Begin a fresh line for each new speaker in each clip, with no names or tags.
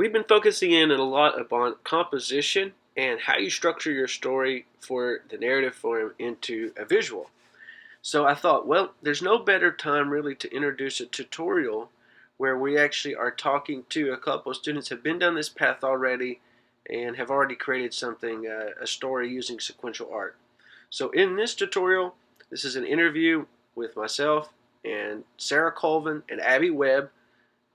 we've been focusing in a lot upon composition and how you structure your story for the narrative form into a visual. So I thought, well, there's no better time really to introduce a tutorial where we actually are talking to a couple of students who have been down this path already and have already created something, a story using sequential art. So in this tutorial, this is an interview with myself and Sarah Colvin and Abby Webb,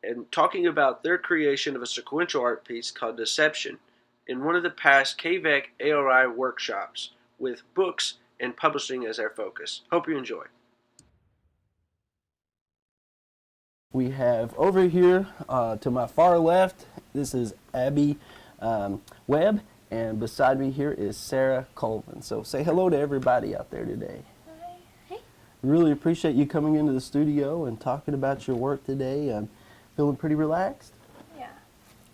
and talking about their creation of a sequential art piece called Deception in one of the past KVEC ARI workshops with books and publishing as our focus. Hope you enjoy.
We have over here to my far left, this is Abby Webb, and beside me here is Sarah Colvin. So say hello to everybody out there today.
Hi. Hey.
Really appreciate you coming into the studio and talking about your work today. Feeling pretty relaxed?
Yeah.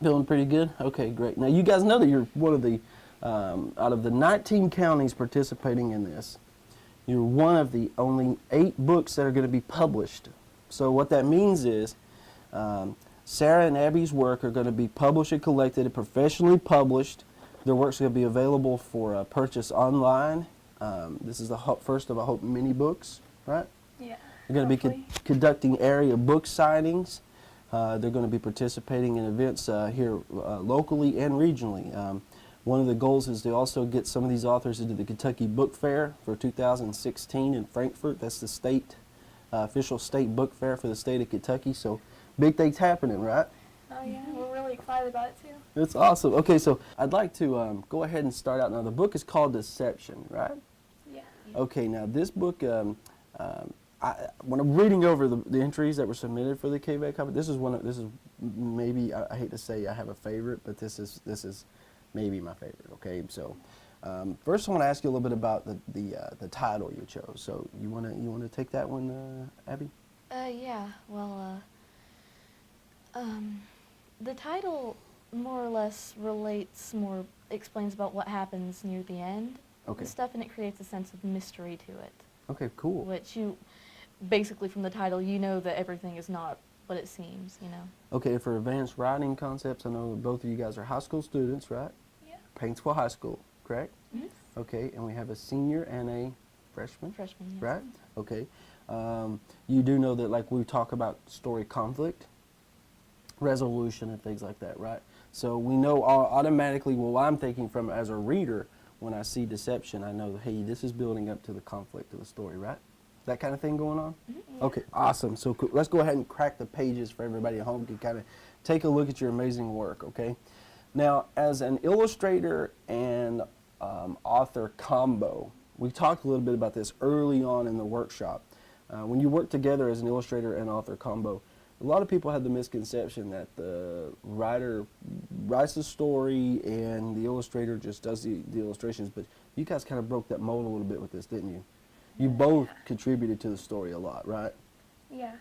Feeling pretty good? Okay, great. Now you guys know that you're one of the, out of the 19 counties participating in this, you're one of the only 8 books that are going to be published. So what that means is Sarah and Abby's work are going to be published and collected and professionally published. Their work's going to be available for purchase online. This is the first of, I hope, many books, right?
Yeah.
They're going to be conducting area book signings. They're going to be participating in events here locally and regionally. One of the goals is to also get some of these authors into the Kentucky Book Fair for 2016 in Frankfort. That's the state, official state book fair for the state of Kentucky. So big things happening, right?
Oh yeah, we're really excited about it too.
It's awesome. Okay, so I'd like to go ahead and start out. Now the book is called Deception, right?
Yeah.
Okay, now this book, when I'm reading over the entries that were submitted for the KVEC competition, this is maybe, I hate to say I have a favorite, but this is maybe my favorite. Okay, so first I want to ask you a little bit about the title you chose. So you wanna take that one, Abby?
Yeah. Well, the title more or less explains about what happens near the end.
Okay.
And stuff, and it creates a sense of mystery to it.
Okay, cool.
Which basically from the title, you know that everything is not what it seems, you know.
Okay, for advanced writing concepts, I know both of you guys are high school students, right?
Yeah.
Paintsville High School, correct?
Mm-hmm.
Okay, and we have a senior and a freshman?
Freshman, yes.
Right? Okay. You do know that, like, we talk about story conflict, resolution, and things like that, right? So we know automatically, well, I'm thinking from as a reader, when I see deception, I know, hey, this is building up to the conflict of the story, right? That kind of thing going on?
Mm-hmm. Yeah.
Okay, awesome. So let's go ahead and crack the pages for everybody at home to kind of take a look at your amazing work, okay? Now, as an illustrator and author combo, we talked a little bit about this early on in the workshop. When you work together as an illustrator and author combo, a lot of people have the misconception that the writer writes the story and the illustrator just does the illustrations, but you guys kind of broke that mold a little bit with this, didn't you? You both contributed to the story a lot, right?
Yeah.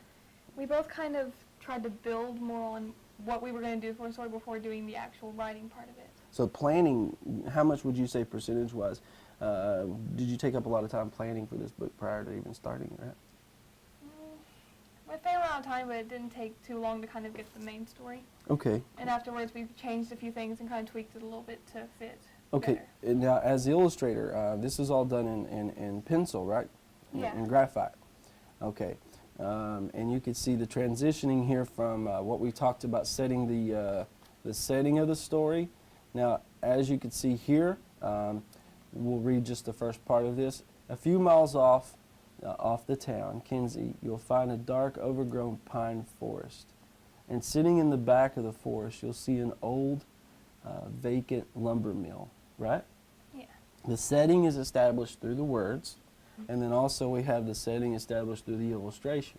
We both kind of tried to build more on what we were going to do for the story before doing the actual writing part of it.
So planning, how much would you say percentage-wise? Did you take up a lot of time planning for this book prior to even starting, right?
We spent a lot of time, but it didn't take too long to kind of get the main story.
Okay.
And afterwards, we changed a few things and kind of tweaked it a little bit to fit
Okay.
better.
And now, as the illustrator, this is all done in pencil, right?
Yeah.
In graphite. Okay. And you can see the transitioning here from what we talked about, setting the setting of the story. Now, as you can see here, we'll read just the first part of this. A few miles off the town, Kinsey, you'll find a dark, overgrown pine forest. And sitting in the back of the forest, you'll see an old, vacant lumber mill, right?
Yeah.
The setting is established through the words, and then also we have the setting established through the illustrations.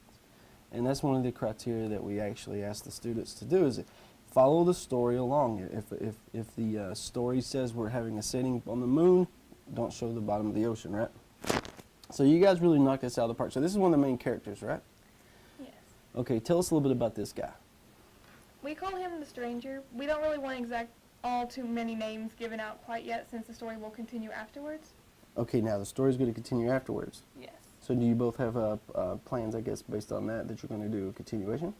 And that's one of the criteria that we actually ask the students to do, is follow the story along. If the story says we're having a setting on the moon, don't show the bottom of the ocean, right? So you guys really knocked this out of the park. So this is one of the main characters, right?
Yes.
Okay, tell us a little bit about this guy.
We call him the Stranger. We don't really want all too many names given out quite yet, since the story will continue afterwards.
Okay, now the story's going to continue afterwards.
Yes.
So do you both have plans, I guess, based on that you're going to do a continuation?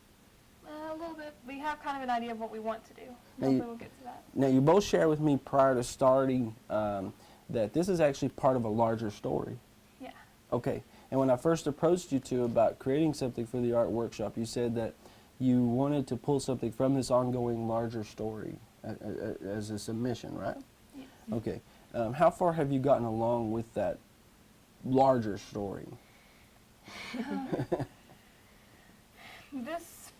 A little bit. we have kind of an idea of what we want to do.
Now
Hopefully
you-
we'll get to that.
Now, you both shared with me prior to starting that this is actually part of a larger story.
Yeah.
Okay. And when I first approached you two about creating something for the art workshop, you said that you wanted to pull something from this ongoing larger story as a submission, right?
Yes.
Okay. How far have you gotten along with that larger story?
This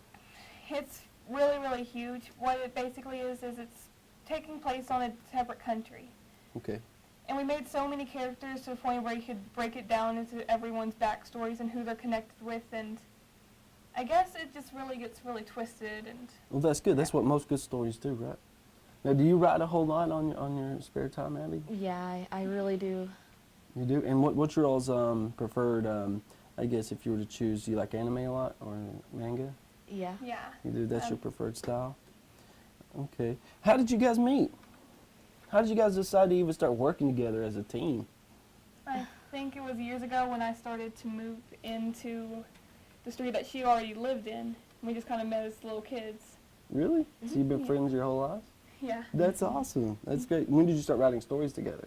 hits really, really huge. What it basically is it's taking place on a separate country.
Okay.
And we made so many characters to the point where you could break it down into everyone's backstories and who they're connected with, and I guess it just really gets really twisted. And
Well, that's good. That's what most good stories do, right? Now, do you write a whole lot on your spare time, Abby?
Yeah, I really do.
You do? And what's your all's preferred, I guess, if you were to choose, do you like anime a lot or manga?
Yeah.
yeah.
You do? That's your
Um,
preferred style? Okay. How did you guys meet? How did you guys decide to even start working together as a team?
I think it was years ago when I started to move into the street that she already lived in. We just kind of met as little kids.
Really? So you've been
Yeah.
friends your whole life?
Yeah.
That's awesome. That's great. When did you start writing stories together?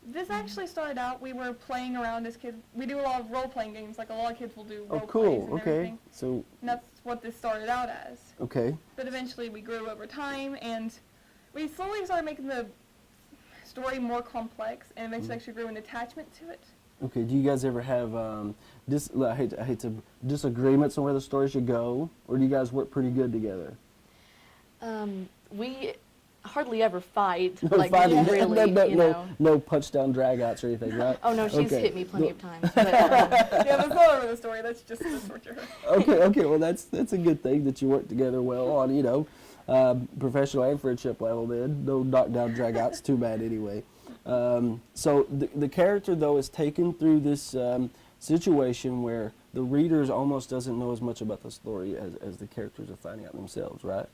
This actually started out, we were playing around as kids. We do a lot of role-playing games, like a lot of kids will do
Oh,
role plays
cool.
and
Okay.
everything.
So,
And that's what this started out as.
okay.
But eventually we grew over time, and we slowly started making the story more complex, and eventually actually grew an attachment to it.
Okay. Do you guys ever have I hate to disagreements on where the story should go, or do you guys work pretty good together?
We hardly ever fight.
No
like
fighting.
really, you know.
No punch down drag outs or anything, right?
Oh no, she's
Okay.
hit me plenty of times. But,
Yeah, that's not over the story, that's just the torture.
Okay. Well, that's a good thing that you work together well on, professional and friendship level. Then no knockdown drag outs. Too bad anyway. So the character though is taken through this situation where the readers almost doesn't know as much about the story as the characters are finding out themselves, right?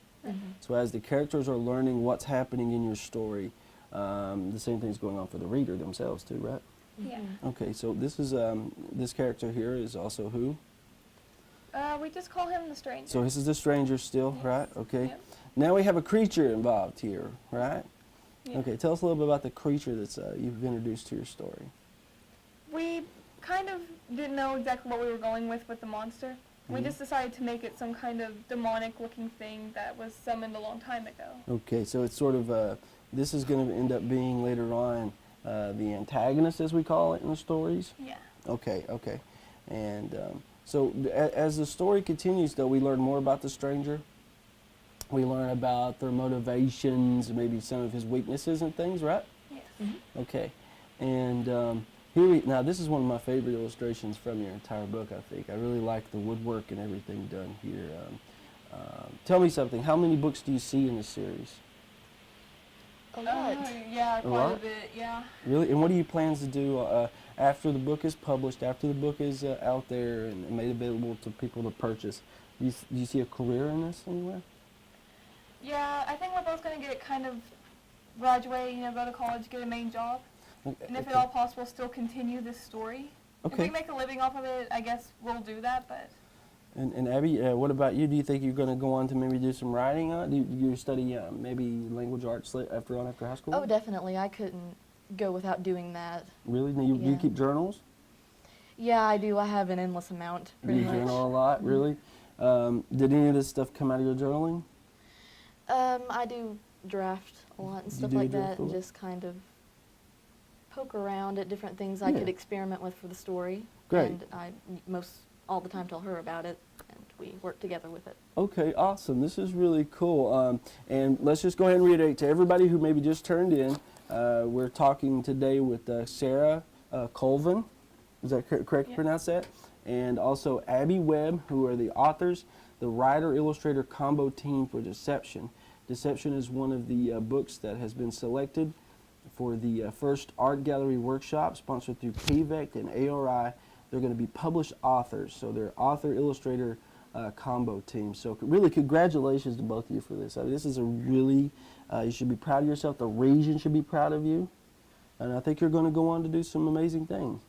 So as the characters are learning what's happening in your story, the same thing's going on for the reader themselves too, right?
Yeah.
Okay, so this is this character here is also who?
We just call him the stranger.
So this is the stranger still,
Yes.
right? Okay.
Yep.
Now we have a creature involved here, right?
Yeah.
Okay, tell us a little bit about the creature that's you've introduced to your story.
We kind of didn't know exactly what we were going with the monster. We
Mhm.
just decided to make it some kind of demonic-looking thing that was summoned a long time ago.
Okay, so it's sort of this is going to end up being later on the antagonist, as we call it in the stories.
Yeah.
Okay, and so as the story continues, though, we learn more about the stranger. We learn about their motivations, maybe some of his weaknesses and things, right?
Yes.
Okay, and now this is one of my favorite illustrations from your entire book. I think I really like the woodwork and everything done here. Tell me something. How many books do you see in this series?
a lot.
Yeah, quite
lot?
a bit, yeah.
Really? And what do you plans to do after the book is published, after the book is out there and made available to people to purchase? Do you see a career in this anywhere?
Yeah, I think we're both going to get kind of graduate, go to college, get a main job. And if at all possible, still continue this story. If
Okay.
we make a living off of it, I guess we'll do that, but
And Abby, what about you? Do you think you're going to go on to maybe do some writing? Do you study maybe language arts after high school?
Oh, definitely. I couldn't go without doing that.
Really? Do you
Yeah.
keep journals?
Yeah, I do. I have an endless amount,
Do
pretty
you
much.
journal a lot? Really? Did any of this stuff come out of your journaling?
I do draft a lot and
You
stuff
do
like
draft
that,
a
and
lot?
just kind of poke around at different things I
Yeah.
could experiment with for the story.
Great.
And I all the time tell her about it, and we work together with it.
Okay, awesome. This is really cool. And let's just go ahead and reiterate to everybody who maybe just turned in. We're talking today with Sarah Colvin. Is that correct to
Yeah.
pronounce that? And also Abby Webb, who are the authors, the writer-illustrator combo team for Deception. Deception is one of the books that has been selected for the first art gallery workshop sponsored through KVECT and ARI. They're going to be published authors, so they're author-illustrator combo team. So really, congratulations to both of you for this. I mean, this is a really, you should be proud of yourself. The region should be proud of you. And I think you're going to go on to do some amazing things.